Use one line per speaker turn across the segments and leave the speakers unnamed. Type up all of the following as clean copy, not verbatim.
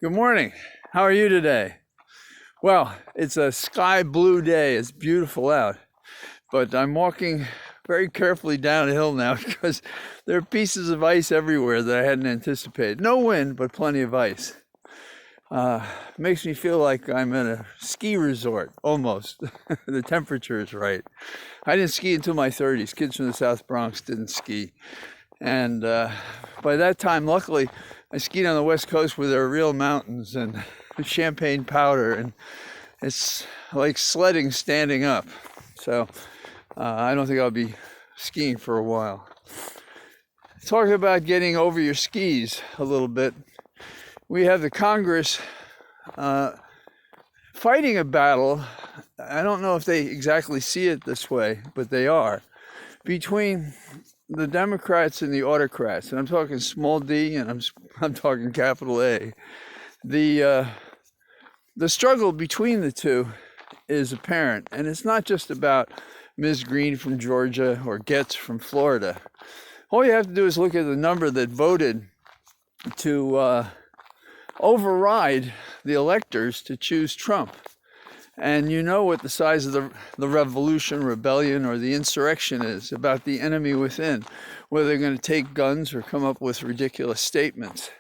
Good morning. How are you today? Well, it's a sky blue day. It's beautiful out. But I'm walking very carefully downhill now because there are pieces of ice everywhere that I hadn't anticipated. No wind, but plenty of ice. Makes me feel like I'm at a ski resort, almost. The temperature is right. I didn't ski until my 30s. Kids from the South Bronx didn't ski. And by that time, luckily, I skied on the West Coast where there are real mountains and champagne powder, and it's like sledding standing up. So I don't think I'll be skiing for a while. Talking about getting over your skis a little bit, we have the Congress fighting a battle. I don't know if they exactly see it this way, but they are, between the Democrats and the autocrats, and I'm talking small d and I'm talking capital A. The struggle between the two is apparent, and it's not just about Ms. Green from Georgia or Getz from Florida. All you have to do is look at the number that voted to override the electors to choose Trump. And you know what the size of the revolution, rebellion, or the insurrection is about the enemy within, whether they're going to take guns or come up with ridiculous statements.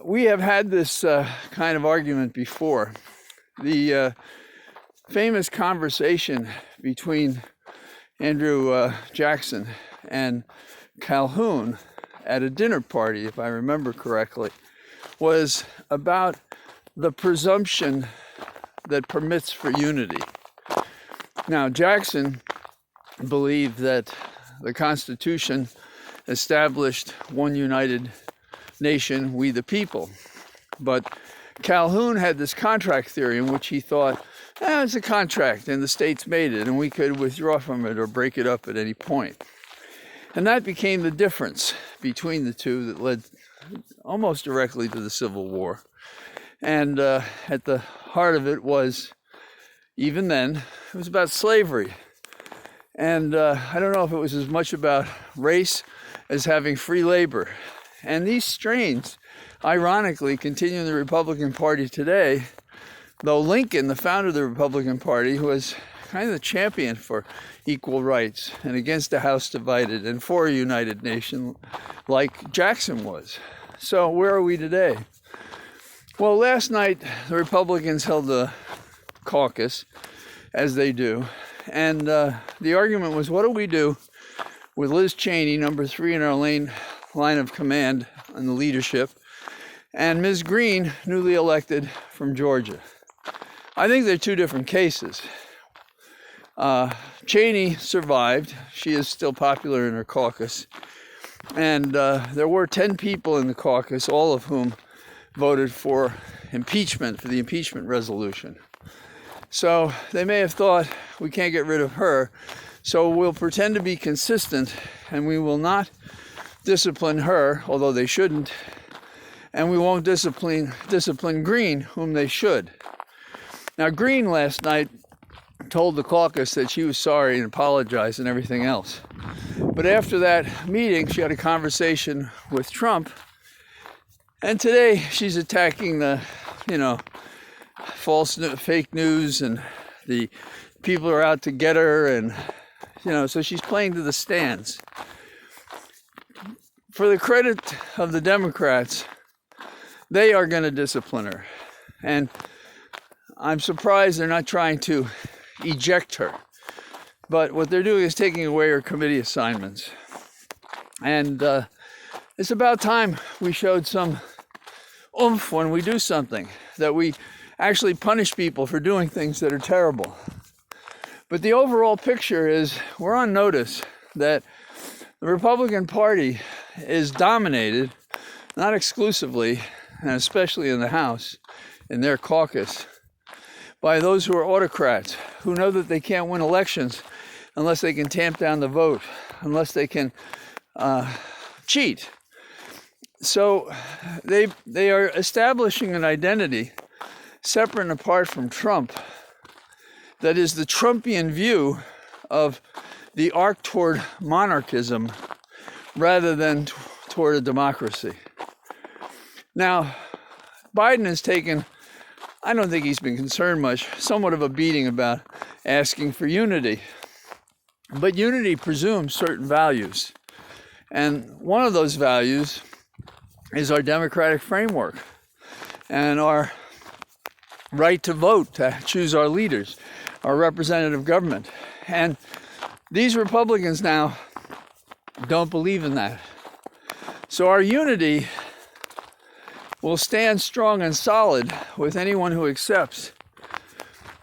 We have had this kind of argument before. The famous conversation between Andrew Jackson and Calhoun at a dinner party, if I remember correctly, was about the presumption that permits for unity. Now, Jackson believed that the Constitution established one united nation, we the people. But Calhoun had this contract theory in which he thought, it's a contract and the states made it and we could withdraw from it or break it up at any point. And that became the difference between the two that led almost directly to the Civil War. And at the heart of it was, even then, it was about slavery. And I don't know if it was as much about race as having free labor. And these strains, ironically, continue in the Republican Party today, though Lincoln, the founder of the Republican Party, was kind of the champion for equal rights and against a house divided and for a united nation like Jackson was. So where are we today? Well, last night, the Republicans held a caucus, as they do, and the argument was, what do we do with Liz Cheney, number 3 in our line of command and the leadership, and Ms. Green, newly elected from Georgia? I think they're two different cases. Cheney survived. She is still popular in her caucus, and there were 10 people in the caucus, all of whom voted for impeachment, for the impeachment resolution. So they may have thought, we can't get rid of her, so we'll pretend to be consistent and we will not discipline her, although they shouldn't, and we won't discipline Green, whom they should. Now, Green last night told the caucus that she was sorry and apologized and everything else. But after that meeting, she had a conversation with Trump. And today she's attacking the, fake news, and the people are out to get her, and, so she's playing to the stands. For the credit of the Democrats, they are going to discipline her. And I'm surprised they're not trying to eject her. But what they're doing is taking away her committee assignments. And it's about time we showed some oomph when we do something, that we actually punish people for doing things that are terrible. But the overall picture is, we're on notice that the Republican Party is dominated, not exclusively, and especially in the House, in their caucus, by those who are autocrats, who know that they can't win elections unless they can tamp down the vote, unless they can cheat. So they are establishing an identity separate and apart from Trump that is the Trumpian view of the arc toward monarchism rather than toward a democracy. Now, Biden has taken, I don't think he's been concerned much, somewhat of a beating about asking for unity. But unity presumes certain values. And one of those values is our democratic framework and our right to vote, to choose our leaders, our representative government. And these Republicans now don't believe in that. So our unity will stand strong and solid with anyone who accepts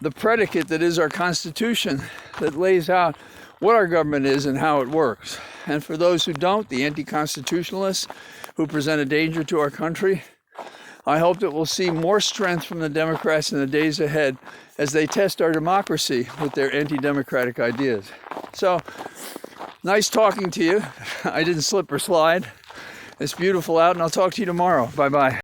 the predicate that is our Constitution, that lays out what our government is and how it works. And for those who don't, the anti-constitutionalists who present a danger to our country, I hope that we'll see more strength from the Democrats in the days ahead as they test our democracy with their anti-democratic ideas. So, nice talking to you. I didn't slip or slide. It's beautiful out, and I'll talk to you tomorrow. Bye-bye.